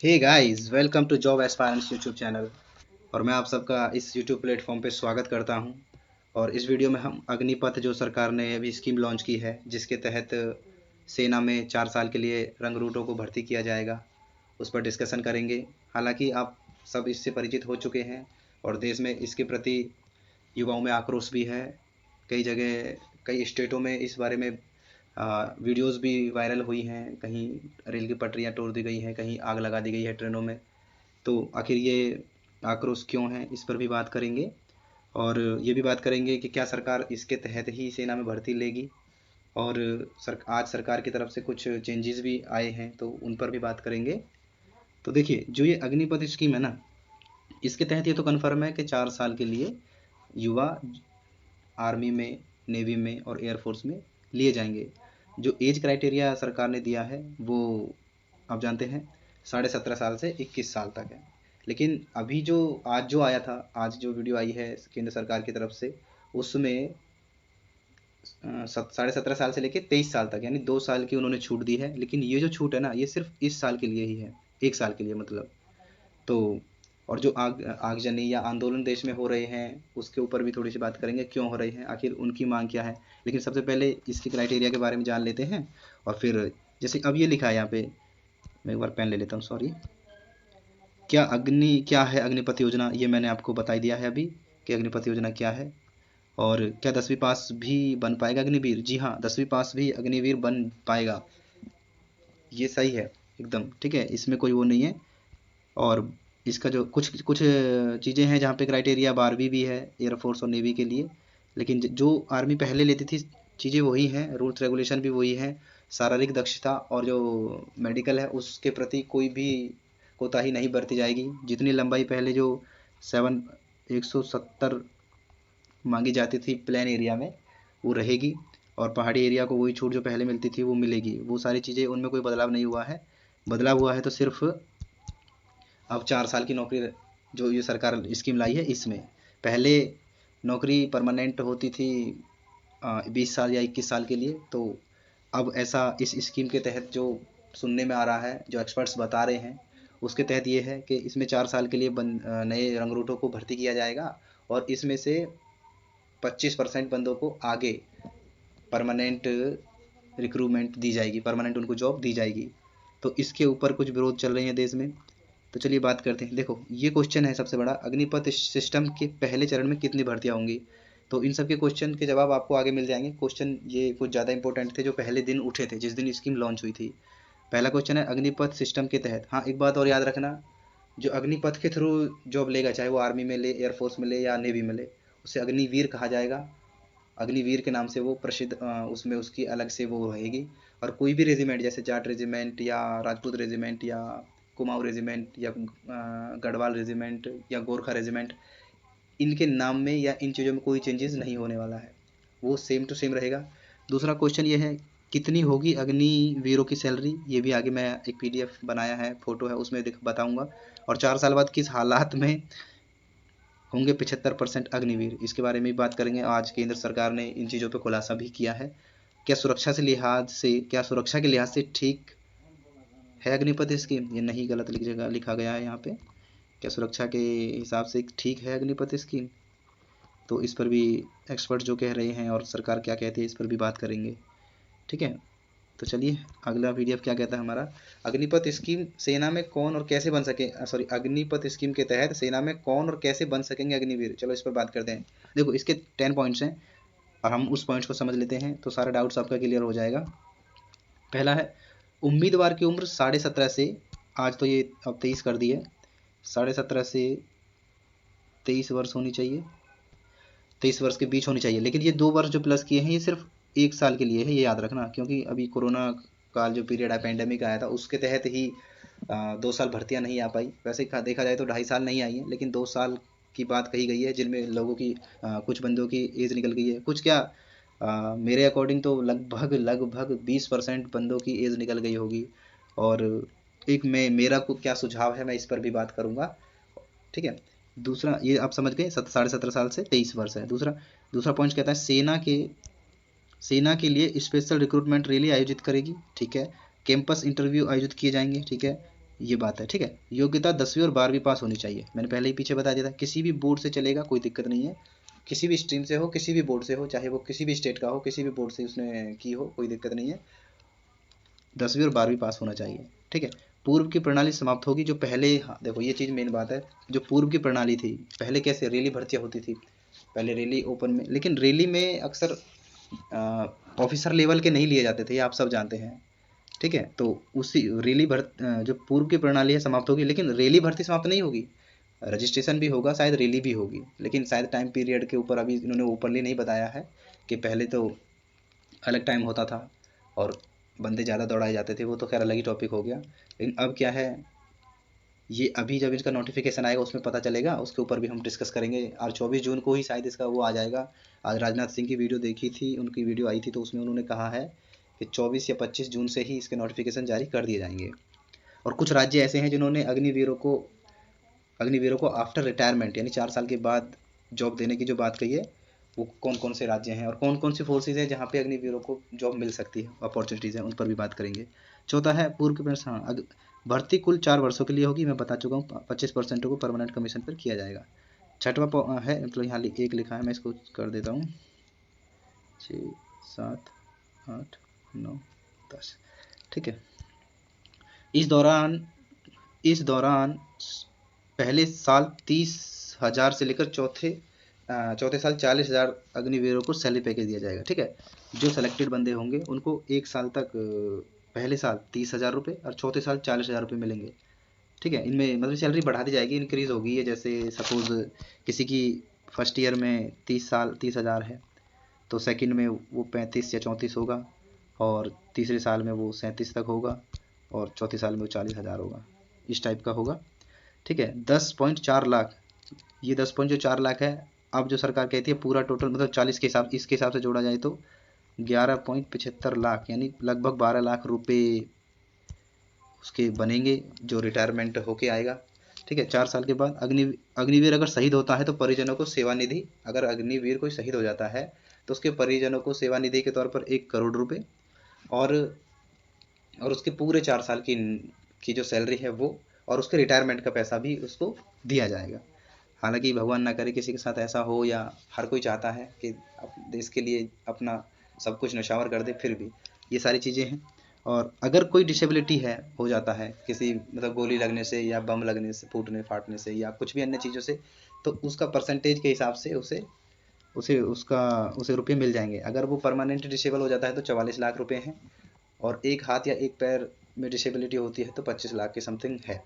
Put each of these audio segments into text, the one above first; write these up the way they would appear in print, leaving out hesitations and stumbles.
Hey guys, welcome to job aspirants YouTube channel. और मैं आप सबका इस यूट्यूब प्लेटफॉर्म पे स्वागत करता हूं। और इस वीडियो में हम अग्निपथ जो सरकार ने अभी स्कीम लॉन्च की है, जिसके तहत सेना में 4 साल के लिए रंगरूटों को भर्ती किया जाएगा, उस पर डिस्कशन करेंगे। हालांकि आप सब इससे परिचित हो चुके हैं और देश में इसके प्रति युवाओं में आक्रोश भी है। कई जगह, कई स्टेटों में इस बारे में वीडियोस भी वायरल हुई हैं। कहीं रेल की पटरियां तोड़ दी गई हैं, कहीं आग लगा दी गई है ट्रेनों में। तो आखिर ये आक्रोश क्यों है, इस पर भी बात करेंगे। और ये भी बात करेंगे कि क्या सरकार इसके तहत ही सेना में भर्ती लेगी। और आज सरकार की तरफ से कुछ चेंजेस भी आए हैं, तो उन पर भी बात करेंगे। तो देखिए, जो ये अग्निपथ स्कीम है ना, इसके तहत ये तो कन्फर्म है कि 4 साल के लिए युवा आर्मी में, नेवी में और एयरफोर्स में लिए जाएंगे। जो एज क्राइटेरिया सरकार ने दिया है वो आप जानते हैं, 17.5 साल से 21 साल तक है। लेकिन अभी जो आज जो आया था, आज जो वीडियो आई है केंद्र सरकार की तरफ से, उसमें 17.5 साल से लेकर 23 साल तक, यानी 2 साल की उन्होंने छूट दी है। लेकिन ये जो छूट है ना, ये सिर्फ इस साल के लिए ही है, 1 साल के लिए मतलब। तो और जो आगजनी या आंदोलन देश में हो रहे हैं, उसके ऊपर भी थोड़ी सी बात करेंगे, क्यों हो रहे हैं, आखिर उनकी मांग क्या है। लेकिन सबसे पहले इसकी क्राइटेरिया के बारे में जान लेते हैं। और फिर जैसे अब ये लिखा है यहाँ पे, मैं एक बार पेन ले लेता हूँ, सॉरी। क्या है अग्निपथ योजना, ये मैंने आपको बता दिया है अभी कि अग्निपथ योजना क्या है। और क्या 10वीं पास भी बन पाएगा अग्निवीर? जी हाँ, 10वीं पास भी अग्निवीर बन पाएगा। ये सही है, एकदम ठीक है, इसमें कोई वो नहीं है। और इसका जो कुछ कुछ चीज़ें हैं जहाँ पे क्राइटेरिया 12वीं भी है एयरफोर्स और नेवी के लिए। लेकिन जो आर्मी पहले लेती थी, चीज़ें वही हैं, रूल्स रेगुलेशन भी वही हैं। शारीरिक दक्षता और जो मेडिकल है, उसके प्रति कोई भी कोताही नहीं बरती जाएगी। जितनी लंबाई पहले जो 170 मांगी जाती थी प्लेन एरिया में, वो रहेगी। और पहाड़ी एरिया को वही छूट जो पहले मिलती थी वो मिलेगी। वो सारी चीज़ें, उनमें कोई बदलाव नहीं हुआ है। बदलाव हुआ है तो सिर्फ अब 4 साल की नौकरी, जो ये सरकार स्कीम लाई है इसमें। पहले नौकरी परमानेंट होती थी 20 साल या 21 साल के लिए। तो अब ऐसा इस स्कीम के तहत जो सुनने में आ रहा है, जो एक्सपर्ट्स बता रहे हैं, उसके तहत ये है कि इसमें 4 साल के लिए नए रंगरूटों को भर्ती किया जाएगा। और इसमें से 25% बंदों को आगे परमानेंट रिक्रूटमेंट दी जाएगी, परमानेंट उनको जॉब दी जाएगी। तो इसके ऊपर कुछ विरोध चल रहे हैं देश में। तो चलिए बात करते हैं। देखो, ये क्वेश्चन है सबसे बड़ा, अग्निपथ सिस्टम के पहले चरण में कितनी भर्तियां होंगी। तो इन सब के क्वेश्चन के जवाब आपको आगे मिल जाएंगे। क्वेश्चन ये कुछ ज़्यादा इंपॉर्टेंट थे जो पहले दिन उठे थे, जिस दिन स्कीम लॉन्च हुई थी। पहला क्वेश्चन है अग्निपथ सिस्टम के तहत। हाँ, एक बात और याद रखना, जो अग्निपथ के थ्रू जॉब लेगा, चाहे वो आर्मी में ले, एयरफोर्स में ले या नेवी में ले, उसे अग्निवीर कहा जाएगा। अग्निवीर के नाम से वो प्रसिद्ध, उसमें उसकी अलग से वो रहेगी। और कोई भी रेजिमेंट, जैसे जाट रेजिमेंट या राजपूत रेजिमेंट या कुमाऊँ रेजिमेंट या गढ़वाल रेजिमेंट या गोरखा रेजिमेंट, इनके नाम में या इन चीज़ों में कोई चेंजेस नहीं होने वाला है, वो सेम टू सेम रहेगा। दूसरा क्वेश्चन ये है, कितनी होगी अग्निवीरों की सैलरी। ये भी आगे मैं एक पीडीएफ बनाया है, फोटो है, उसमें बताऊंगा। और 4 साल बाद किस हालात में होंगे 75% अग्निवीर, इसके बारे में भी बात करेंगे। आज केंद्र सरकार ने इन चीज़ों पर खुलासा भी किया है। क्या सुरक्षा के लिहाज से ठीक है अग्निपथ स्कीम? ये नहीं, गलत लिखा गया है यहाँ पे। क्या सुरक्षा के हिसाब से ठीक है अग्निपथ स्कीम? तो इस पर भी एक्सपर्ट जो कह रहे हैं और सरकार क्या कहती है, इस पर भी बात करेंगे। ठीक है, तो चलिए अगला पीडीएफ क्या कहता है हमारा। अग्निपथ स्कीम सेना में कौन और कैसे बन सके, सॉरी, अग्निपथ स्कीम के तहत सेना में कौन और कैसे बन सकेंगे अग्निवीर। चलो इस पर बात करते हैं। देखो, इसके 10 पॉइंट्स हैं और हम उस पॉइंट्स को समझ लेते हैं, तो सारा डाउट्स आपका क्लियर हो जाएगा। पहला है, उम्मीदवार की उम्र 17.5 से, आज तो ये अब 23 कर दी है, 17.5 से 23 वर्ष होनी चाहिए, 23 वर्ष के बीच होनी चाहिए। लेकिन ये 2 वर्ष जो प्लस किए हैं, ये सिर्फ 1 साल के लिए है, ये याद रखना। क्योंकि अभी कोरोना काल जो पीरियड है, पेंडेमिक आया था, उसके तहत ही 2 साल भर्तियां नहीं आ पाई। वैसे देखा जाए तो 2.5 साल नहीं आई हैं, लेकिन 2 साल की बात कही गई है, जिनमें लोगों की कुछ बंदों की एज निकल गई है, कुछ क्या, मेरे अकॉर्डिंग तो लगभग लगभग 20% बंदों की एज निकल गई होगी। और एक मेरा को क्या सुझाव है, मैं इस पर भी बात करूंगा। ठीक है, दूसरा ये आप समझ गए, 17.5 साल से 23 वर्ष है। दूसरा दूसरा पॉइंट कहता है, सेना के लिए स्पेशल रिक्रूटमेंट रैली आयोजित करेगी। ठीक है, कैंपस इंटरव्यू आयोजित किए जाएंगे। ठीक है, ये बात है, ठीक है। योग्यता 10वीं और 12वीं पास होनी चाहिए, मैंने पहले ही पीछे बता दिया था। किसी भी बोर्ड से चलेगा, कोई दिक्कत नहीं है, किसी भी स्ट्रीम से हो, किसी भी बोर्ड से हो, चाहे वो किसी भी स्टेट का हो, किसी भी बोर्ड से उसने की हो, कोई दिक्कत नहीं है, 10वीं और 12वीं पास होना चाहिए, ठीक है। पूर्व की प्रणाली समाप्त होगी, जो पहले, हाँ देखो ये चीज़ मेन बात है, जो पूर्व की प्रणाली थी, पहले कैसे रैली भर्तियाँ होती थी, पहले रैली ओपन में, लेकिन रैली में अक्सर ऑफिसर लेवल के नहीं लिए जाते थे, ये आप सब जानते हैं, ठीक है। तो उसी रैली जो पूर्व की प्रणाली है समाप्त होगी, लेकिन रैली भर्ती समाप्त नहीं होगी, रजिस्ट्रेशन भी होगा, शायद रैली भी होगी, लेकिन शायद टाइम पीरियड के ऊपर अभी इन्होंने ओपनली नहीं बताया है कि पहले तो अलग टाइम होता था और बंदे ज़्यादा दौड़ाए जाते थे, वो तो खैर अलग ही टॉपिक हो गया। लेकिन अब क्या है, ये अभी जब इसका नोटिफिकेशन आएगा उसमें पता चलेगा, उसके ऊपर भी हम डिस्कस करेंगे। और 24 जून को ही शायद इसका वो आ जाएगा। आज राजनाथ सिंह की वीडियो देखी थी, उनकी वीडियो आई थी, तो उसमें उन्होंने कहा है कि 24 या 25 जून से ही इसके नोटिफिकेशन जारी कर दिए जाएंगे। और कुछ राज्य ऐसे हैं जिन्होंने अग्निवीरों को आफ्टर रिटायरमेंट यानी 4 साल के बाद जॉब देने की जो बात कही है, वो कौन कौन से राज्य हैं और कौन कौन सी फोर्सेज हैं जहाँ पे अग्निवीरों को जॉब मिल सकती है, अपॉर्चुनिटीज़ हैं, उन पर भी बात करेंगे। चौथा है पूर्व के प्रश्न, हाँ, भर्ती कुल 4 वर्षों के लिए होगी, मैं बता चुका हूँ, 25% को परमानेंट कमीशन पर किया जाएगा। छठवां है, मतलब यहाँ एक लिखा है, मैं इसको कर देता हूँ, 6 7 8 9 10, ठीक है। इस दौरान पहले साल 30,000 से लेकर चौथे साल 40,000 अग्निवीरों को सैलरी पैकेज दिया जाएगा, ठीक है। जो सेलेक्टेड बंदे होंगे उनको एक साल तक पहले साल 30,000 रुपये और चौथे साल 40,000 रुपये मिलेंगे, ठीक है। इनमें मतलब सैलरी बढ़ा दी जाएगी, इंक्रीज़ होगी। ये जैसे सपोज़ किसी की फर्स्ट ईयर में 30,000 है, तो सेकंड में वो 35 या 34 होगा, और तीसरे साल में वो 37 तक होगा, और चौथे साल में वो 40,000 होगा, इस टाइप का होगा, ठीक है। 10.4 लाख, ये 10.4 लाख है। अब जो सरकार कहती है पूरा टोटल मतलब 40 के हिसाब, इसके हिसाब से जोड़ा जाए तो 11.75 लाख, यानी लगभग 12 लाख रुपए उसके बनेंगे जो रिटायरमेंट होके आएगा, ठीक है। 4 साल के बाद अग्निवीर अगर शहीद होता है तो परिजनों को सेवानिधि, अगर अग्निवीर कोई शहीद हो जाता है तो उसके परिजनों को सेवानिधि के तौर पर 1 करोड़ रुपए और उसके पूरे 4 साल की जो सैलरी है वो, और उसके रिटायरमेंट का पैसा भी उसको दिया जाएगा। हालांकि भगवान ना करे किसी के साथ ऐसा हो, या हर कोई चाहता है कि देश के लिए अपना सब कुछ नौछावर कर दे, फिर भी ये सारी चीज़ें हैं। और अगर कोई डिसेबिलिटी है, हो जाता है किसी मतलब गोली लगने से या बम लगने से, फूटने फाटने से या कुछ भी अन्य चीज़ों से, तो उसका परसेंटेज के हिसाब से उसे रुपये मिल जाएंगे। अगर वो परमानेंट डिसेबल हो जाता है तो 44 लाख रुपए हैं, और एक हाथ या एक पैर में डिसेबिलिटी होती है तो 25 लाख के समथिंग है,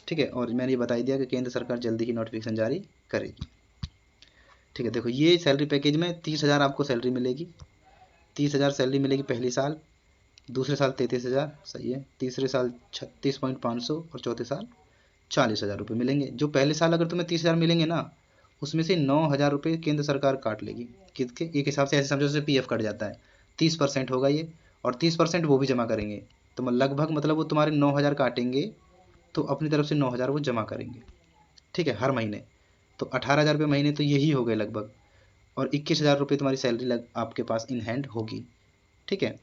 ठीक है। और मैंने ये बता ही दिया कि केंद्र सरकार जल्दी ही नोटिफिकेशन जारी करेगी, ठीक है। देखो ये सैलरी पैकेज में 30,000 आपको सैलरी मिलेगी, 30,000 सैलरी मिलेगी पहले साल, दूसरे साल 33,000, सही है, तीसरे साल 36,500 और चौथे साल 40,000 रुपये मिलेंगे। जो पहले साल अगर तुम्हें 30,000 मिलेंगे ना, उसमें से 9,000 रुपये केंद्र सरकार काट लेगी, किसके एक हिसाब से, ऐसे समझो जैसे पीएफ कट जाता है, 30% होगा ये, और 30% वो भी जमा करेंगे, तो लगभग मतलब वो तुम्हारे 9,000 काटेंगे, तो अपनी तरफ से 9,000 वो जमा करेंगे, ठीक है, हर महीने। तो 18,000 रुपये महीने तो यही हो गए लगभग, और 21,000 रुपये तुम्हारी सैलरी आपके पास इन हैंड होगी, ठीक है।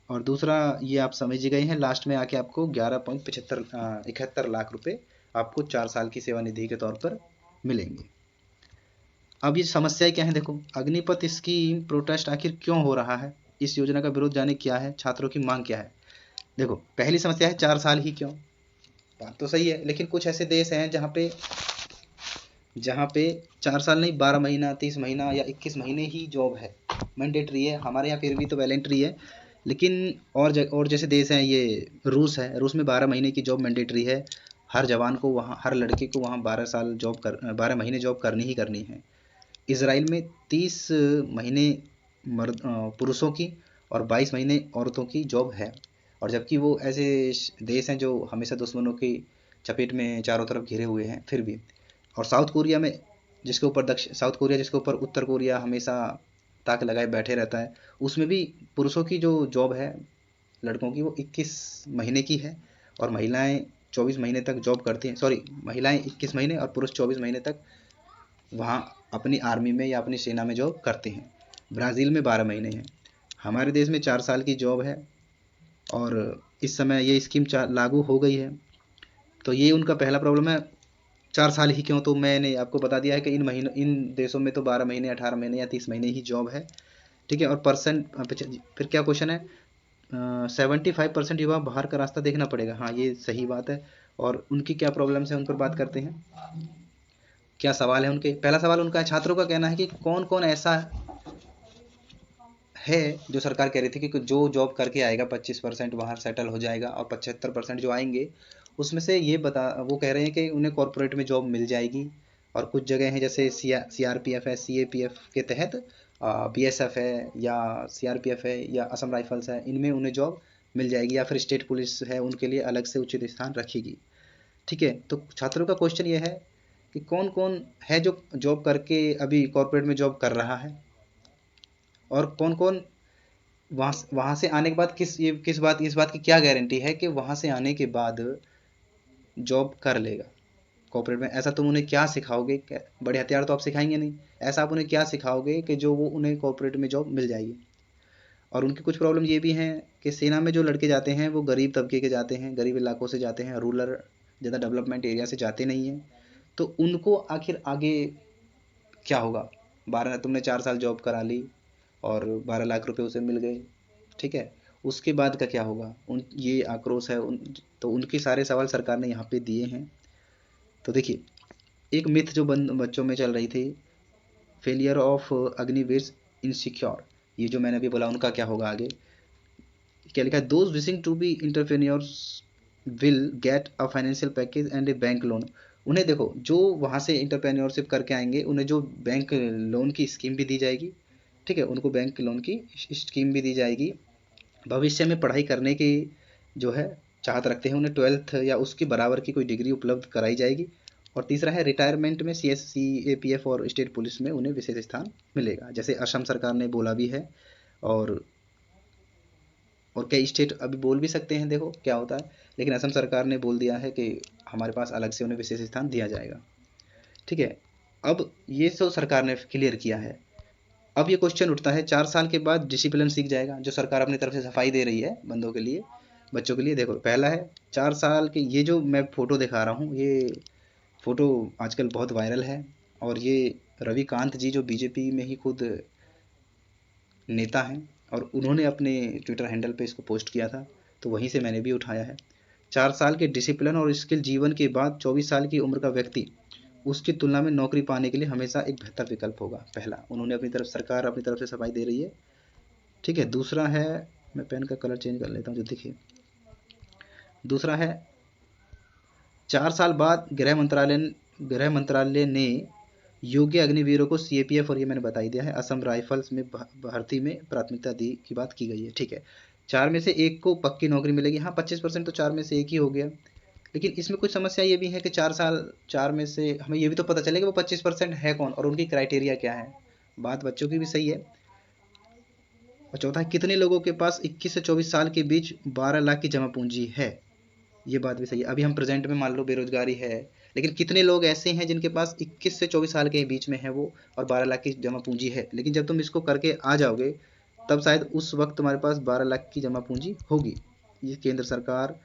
और दूसरा ये आप समझ गए हैं, लास्ट में आके आपको 71 लाख रुपए आपको 4 साल की सेवानिधि के तौर पर मिलेंगे। अब ये समस्याएं क्या है, देखो, अग्निपथ स्कीम प्रोटेस्ट आखिर क्यों हो रहा है, इस योजना का विरोध जाने क्या है, छात्रों की मांग क्या है। देखो पहली समस्या है 4 साल ही क्यों, बात तो सही है, लेकिन कुछ ऐसे देश हैं जहाँ पे 4 साल नहीं, 12 महीना, 30 महीना या 21 महीने ही जॉब है, मैंडेटरी है। हमारे यहाँ फिर भी तो वॉलंटरी है, लेकिन और जैसे देश हैं, ये रूस है, रूस में 12 महीने की जॉब मैंडेटरी है, हर जवान को वहाँ, हर लड़के को वहाँ 12 महीने जॉब करनी ही करनी है। इसराइल में 30 महीने पुरुषों की और 22 महीने औरतों की जॉब है, और जबकि वो ऐसे देश हैं जो हमेशा दुश्मनों की चपेट में चारों तरफ घिरे हुए हैं, फिर भी। और साउथ कोरिया जिसके ऊपर उत्तर कोरिया हमेशा ताक लगाए बैठे रहता है, उसमें भी पुरुषों की जो जॉब है लड़कों की, वो 21 महीने की है, और महिलाएं 24 महीने तक जॉब करती हैं, सॉरी, महिलाएं 21 महीने और पुरुष 24 महीने तक वहाँ अपनी आर्मी में या अपनी सेना में जॉब करते हैं। ब्राज़ील में 12 महीने हैं। हमारे देश में 4 साल की जॉब है, और इस समय ये स्कीम लागू हो गई है। तो ये उनका पहला प्रॉब्लम है। 4 साल ही क्यों, तो मैंने आपको बता दिया है कि इन देशों में तो 12 महीने 18 महीने या 30 महीने ही जॉब है, ठीक है। और फिर क्या क्वेश्चन है, 75% युवा बाहर का रास्ता देखना पड़ेगा। हाँ, ये सही बात है। और उनकी क्या प्रॉब्लम्स है उन पर बात करते हैं, क्या सवाल है उनके। पहला सवाल उनका है, छात्रों का कहना है कि कौन कौन ऐसा है जो सरकार कह रही थी कि जो जॉब करके आएगा 25% बाहर सेटल हो जाएगा, और 75% जो आएंगे उसमें से वो कह रहे हैं कि उन्हें कॉरपोरेट में जॉब मिल जाएगी। और कुछ जगह हैं जैसे CRPF है, CAPF के तहत BSF है, या CRPF है, या असम राइफल्स है, इनमें उन्हें जॉब मिल जाएगी। या फिर स्टेट पुलिस है, उनके लिए अलग से उचित स्थान रखेगी, ठीक है। तो छात्रों का क्वेश्चन ये है कि कौन कौन है जो जॉब करके अभी कॉरपोरेट में जॉब कर रहा है, और कौन कौन वहाँ से आने के बाद इस बात की क्या गारंटी है कि वहाँ से आने के बाद जॉब कर लेगा कॉर्पोरेट में। ऐसा तुम उन्हें क्या सिखाओगे, बड़े हथियार तो आप सिखाएंगे नहीं, ऐसा आप उन्हें क्या सिखाओगे कि जो वो उन्हें कॉर्पोरेट में जॉब मिल जाएगी। और उनकी कुछ प्रॉब्लम ये भी हैं कि सेना में जो लड़के जाते हैं वो गरीब तबके के जाते हैं, गरीब इलाकों से जाते हैं, रूरल ज़्यादा डेवलपमेंट एरिया से जाते नहीं हैं। तो उनको आखिर आगे क्या होगा, 12 तुमने 4 साल जॉब करा ली और 12 लाख रुपए उसे मिल गए, ठीक है, उसके बाद का क्या होगा, ये आक्रोश है तो उनके सारे सवाल सरकार ने यहाँ पे दिए हैं। तो देखिए, एक मिथ जो बच्चों में चल रही थी, फेलियर ऑफ अग्निवीर इनसिक्योर, ये जो मैंने अभी बोला उनका क्या होगा आगे, क्या लिखा है, those wishing to be entrepreneurs will get a financial package and a bank loan. उन्हें देखो, जो वहाँ से इंटरप्रेन्योरशिप करके आएंगे उन्हें जो बैंक लोन की स्कीम भी दी जाएगी, ठीक है, उनको बैंक लोन की स्कीम भी दी जाएगी। भविष्य में पढ़ाई करने की जो है चाहत रखते हैं उन्हें 12th या उसके बराबर की कोई डिग्री उपलब्ध कराई जाएगी। और तीसरा है, रिटायरमेंट में CAPF और स्टेट पुलिस में उन्हें विशेष स्थान मिलेगा, जैसे असम सरकार ने बोला भी है। और कई स्टेट अभी बोल भी सकते हैं, देखो क्या होता है, लेकिन असम सरकार ने बोल दिया है कि हमारे पास अलग से उन्हें विशेष स्थान दिया जाएगा, ठीक है। अब ये तो सरकार ने क्लियर किया है। अब ये क्वेश्चन उठता है, 4 साल के बाद डिसिप्लिन सीख जाएगा, जो सरकार अपनी तरफ से सफाई दे रही है बंदों के लिए, बच्चों के लिए। देखो, पहला है 4 साल के, ये जो मैं फ़ोटो दिखा रहा हूँ, ये फ़ोटो आजकल बहुत वायरल है। और ये रविकांत जी जो बीजेपी में ही खुद नेता हैं, और उन्होंने अपने ट्विटर हैंडल पे इसको पोस्ट किया था, तो वहीं से मैंने भी उठाया है। 4 साल के डिसिप्लिन और स्किल जीवन के बाद 24 साल की उम्र का व्यक्ति उसकी तुलना में नौकरी पाने के लिए हमेशा एक बेहतर विकल्प होगा। पहला, उन्होंने सरकार अपनी तरफ से सफाई दे रही है, ठीक है। दूसरा है, मैं पेन का कलर चेंज कर लेता हूँ जो दिखे। दूसरा है, 4 साल बाद गृह मंत्रालय ने योग्य अग्निवीरों को CAPF, और ये मैंने बता ही दिया है, असम राइफल्स में भर्ती में प्राथमिकता दी की बात की गई है, ठीक है। 4 में से एक को पक्की नौकरी मिलेगी। हाँ, 25% तो 4 में से एक ही हो गया, लेकिन इसमें कुछ समस्या ये भी है कि 4 में से हमें ये भी तो पता चलेगा वो 25% है कौन और उनकी क्राइटेरिया क्या है। बात बच्चों की भी सही है। और चौथा है, कितने लोगों के पास 21 से 24 साल के बीच 12 लाख की जमा पूंजी है। ये बात भी सही है। अभी हम प्रेजेंट में मान लो बेरोजगारी है, लेकिन कितने लोग ऐसे हैं जिनके पास 21 से 24 साल के बीच में है वो, और 12 लाख की जमा पूंजी है। लेकिन जब तुम इसको करके आ जाओगे तब शायद उस वक्त तुम्हारे पास 12 लाख की जमा पूंजी होगी। ये केंद्र सरकार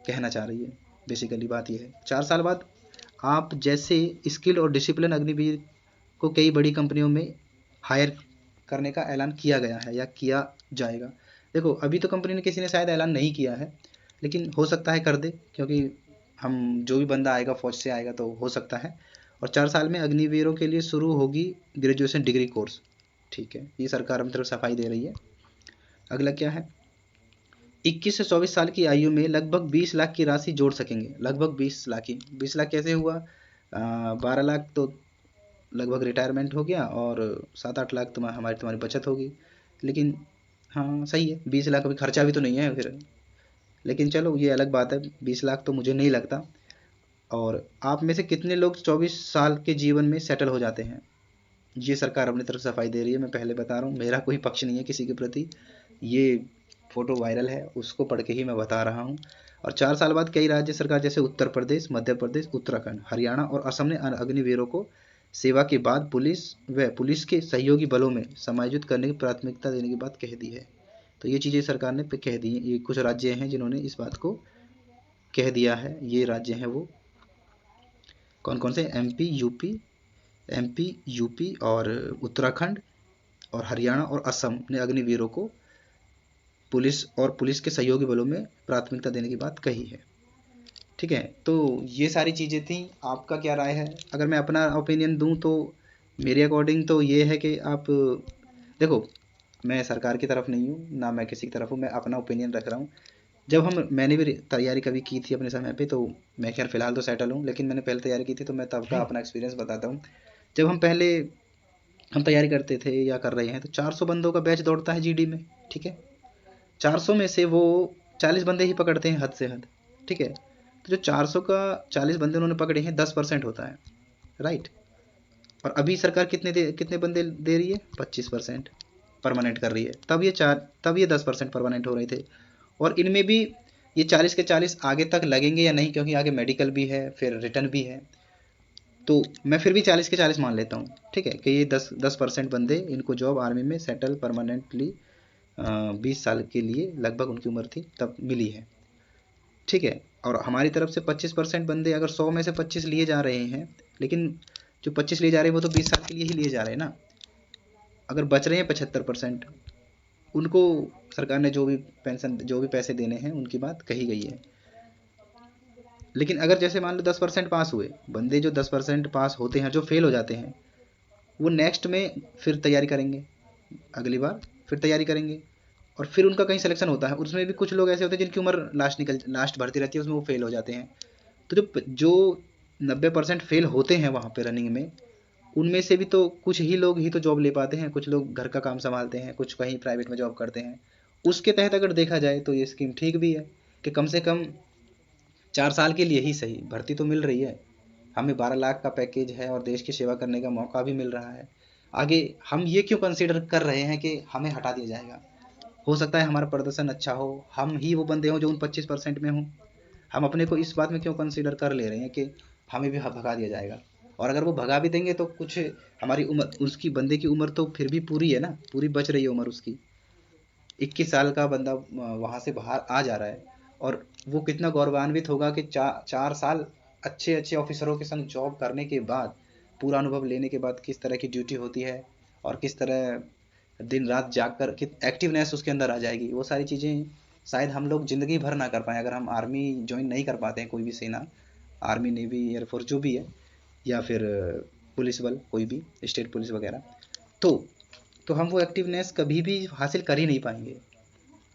कहना चाह रही है। बेसिकली बात यह है, 4 साल बाद आप जैसे स्किल और डिसिप्लिन अग्निवीर को कई बड़ी कंपनियों में हायर करने का ऐलान किया गया है या किया जाएगा। देखो, अभी तो कंपनी ने किसी ने शायद ऐलान नहीं किया है, लेकिन हो सकता है कर दे, क्योंकि हम जो भी बंदा आएगा फौज से आएगा तो हो सकता है। और 4 साल में अग्निवीरों के लिए शुरू होगी ग्रेजुएशन डिग्री कोर्स, ठीक है। ये सरकार अपनी तरफ सफाई दे रही है। अगला क्या है, 21 से 24 साल की आयु में लगभग 20 लाख की राशि जोड़ सकेंगे। लगभग 20 लाख की, 20 लाख कैसे हुआ, 12 लाख तो लगभग रिटायरमेंट हो गया, और 7-8 लाख तुम्हारी बचत होगी। लेकिन हाँ सही है, 20 लाख अभी खर्चा भी तो नहीं है फिर, लेकिन चलो ये अलग बात है। 20 लाख तो मुझे नहीं लगता। और आप में से कितने लोग 24 साल के जीवन में सेटल हो जाते हैं, ये सरकार अपनी तरफ सफाई दे रही है। मैं पहले बता रहा हूँ, मेरा कोई पक्ष नहीं है किसी के प्रति, ये फोटो वायरल है उसको पढ़ के ही मैं बता रहा हूँ। और 4 साल बाद कई राज्य सरकार जैसे उत्तर प्रदेश, मध्य प्रदेश, उत्तराखंड, हरियाणा और असम ने अग्निवीरों को सेवा के बाद पुलिस के सहयोगी बलों में समायोजित करने की प्राथमिकता देने की बात कह दी है। तो ये चीज़ें सरकार ने कह दी हैं। ये कुछ राज्य हैं जिन्होंने इस बात को कह दिया है। ये राज्य हैं वो कौन कौन से, एमपी यूपी और उत्तराखंड और हरियाणा और असम ने अग्निवीरों को पुलिस के सहयोगी बलों में प्राथमिकता देने की बात कही है। ठीक है, तो ये सारी चीज़ें थी। आपका क्या राय है? अगर मैं अपना ओपिनियन दूं तो मेरे अकॉर्डिंग तो ये है कि आप देखो, मैं सरकार की तरफ नहीं हूँ ना मैं किसी की तरफ हूँ, मैं अपना ओपिनियन रख रहा हूँ। जब मैंने भी तैयारी कभी की थी अपने समय पे, तो मैं खैर फ़िलहाल तो सेटल हूँ, लेकिन मैंने पहले तैयारी की थी तो मैं तब का अपना एक्सपीरियंस बताता हूँ। जब हम तैयारी करते थे या कर रहे हैं तो 400 बंदों का बैच दौड़ता है जीडी में। ठीक है, 400 में से वो 40 बंदे ही पकड़ते हैं हद से हद। ठीक है, तो जो 400 का 40 बंदे उन्होंने पकड़े हैं 10% होता है, राइट। और अभी सरकार कितने बंदे दे रही है? 25% परमानेंट कर रही है। तब ये 10% परमानेंट हो रहे थे। और इनमें भी ये 40 के 40 आगे तक लगेंगे या नहीं, क्योंकि आगे मेडिकल भी है फिर रिटर्न भी है। तो मैं फिर भी 40 के 40 मान लेता हूँ। ठीक है, कि ये 10% बंदे इनको जॉब आर्मी में सेटल परमानेंटली 20 साल के लिए लगभग उनकी उम्र थी तब मिली है। ठीक है, और हमारी तरफ से 25% बंदे, अगर 100 में से 25 लिए जा रहे हैं, लेकिन जो 25 लिए जा रहे हैं वो तो 20 साल के लिए ही लिए जा रहे हैं ना। अगर बच रहे हैं 75%, उनको सरकार ने जो भी पेंशन जो भी पैसे देने हैं उनकी बात कही गई है। लेकिन अगर जैसे मान लो 10% पास हुए बंदे, जो 10% पास होते हैं, जो फेल हो जाते हैं, वो नेक्स्ट में फिर तैयारी करेंगे, अगली बार फिर तैयारी करेंगे, और फिर उनका कहीं सिलेक्शन होता है। उसमें भी कुछ लोग ऐसे होते हैं जिनकी उम्र लास्ट भर्ती रहती है, उसमें वो फेल हो जाते हैं। तो जो 90% फेल होते हैं वहाँ पे रनिंग में, उनमें से भी तो कुछ ही लोग ही तो जॉब ले पाते हैं। कुछ लोग घर का काम संभालते हैं, कुछ कहीं प्राइवेट में जॉब करते हैं। उसके तहत अगर देखा जाए तो ये स्कीम ठीक भी है कि कम से कम 4 साल के लिए ही सही भर्ती तो मिल रही है। हमें 12 लाख का पैकेज है और देश की सेवा करने का मौका भी मिल रहा है। आगे हम ये क्यों कंसीडर कर रहे हैं कि हमें हटा दिया जाएगा? हो सकता है हमारा प्रदर्शन अच्छा हो, हम ही वो बंदे हों जो उन 25% में हों। हम अपने को इस बात में क्यों कंसीडर कर ले रहे हैं कि हमें भी भगा दिया जाएगा? और अगर वो भगा भी देंगे तो कुछ हमारी उम्र, उसकी बंदे की उम्र तो फिर भी पूरी है ना, पूरी बच रही है उम्र उसकी। 21 साल का बंदा वहाँ से बाहर आ जा रहा है, और वो कितना गौरवान्वित होगा कि 4 साल अच्छे अच्छे ऑफिसरों के संग जॉब करने के बाद, पूरा अनुभव लेने के बाद किस तरह की ड्यूटी होती है और किस तरह दिन रात जाग कर कि एक्टिवनेस उसके अंदर आ जाएगी। वो सारी चीज़ें शायद हम लोग ज़िंदगी भर ना कर पाएँ अगर हम आर्मी ज्वाइन नहीं कर पाते हैं, कोई भी सेना, आर्मी नेवी एयरफोर्स जो भी है, या फिर पुलिस बल कोई भी, स्टेट पुलिस वगैरह। तो तो हम वो एक्टिवनेस कभी भी हासिल कर ही नहीं पाएंगे।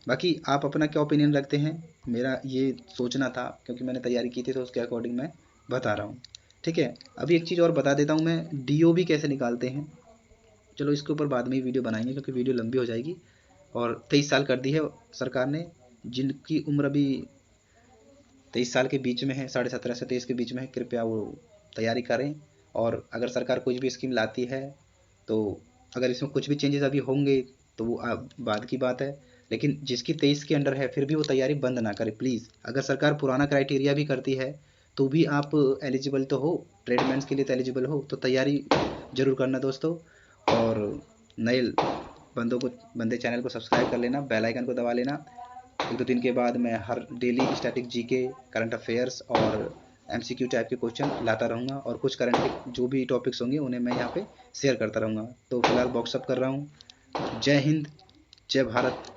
बाकी आप अपना क्या ओपिनियन रखते हैं? मेरा ये सोचना था क्योंकि मैंने तैयारी की थी तो उसके अकॉर्डिंग मैं बता रहा हूँ। ठीक है, अभी एक चीज़ और बता देता हूँ मैं, डीओ भी कैसे निकालते हैं। चलो इसके ऊपर बाद में ही वीडियो बनाएंगे क्योंकि वीडियो लंबी हो जाएगी। और 23 साल कर दी है सरकार ने, जिनकी उम्र अभी 23 साल के बीच में है, 17.5 से 23 के बीच में है, कृपया वो तैयारी करें। और अगर सरकार कुछ भी स्कीम लाती है तो अगर इसमें कुछ भी चेंजेस अभी होंगे तो वो बाद की बात है। लेकिन जिसकी 23 के अंडर है फिर भी वो तैयारी बंद ना करे प्लीज़। अगर सरकार पुराना क्राइटेरिया भी करती है तो भी आप एलिजिबल तो हो, ट्रेडमैन्स के लिए तो एलिजिबल हो, तो तैयारी ज़रूर करना दोस्तों। और नए बंदे चैनल को सब्सक्राइब कर लेना, बेल आइकन को दबा लेना। 1-2 दिन के बाद मैं हर daily static GK, current affairs और एमसीक्यू टाइप के क्वेश्चन लाता रहूँगा, और कुछ करंट के जो भी टॉपिक्स होंगे उन्हें मैं यहाँ पे शेयर करता रहूँगा। तो फिलहाल बॉक्सअप कर रहा हूँ। जय हिंद, जय भारत।